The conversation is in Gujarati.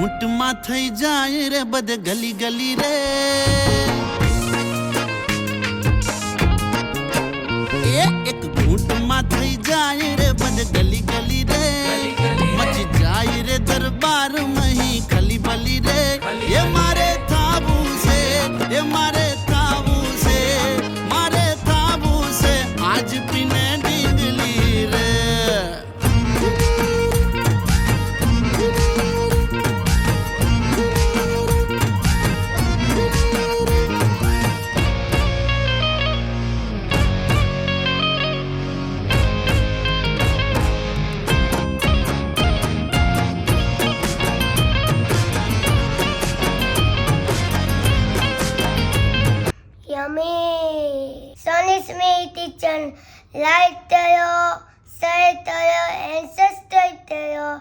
ઘૂંટમાં થઈ જાય રે બધે ગલી ગલી રે એક ઘૂંટમાં થઈ જાય રે બધે ગલી ગલી રે મચી જાય રે દરબાર મહી ખલી બલી રે એ મારે થાવું છે એ મારે થાવું છે મારે થાવું છે આજ પીને ડીંગલી રે Yummy! Sonny Smith Kitchen. Like, share, and subscribe.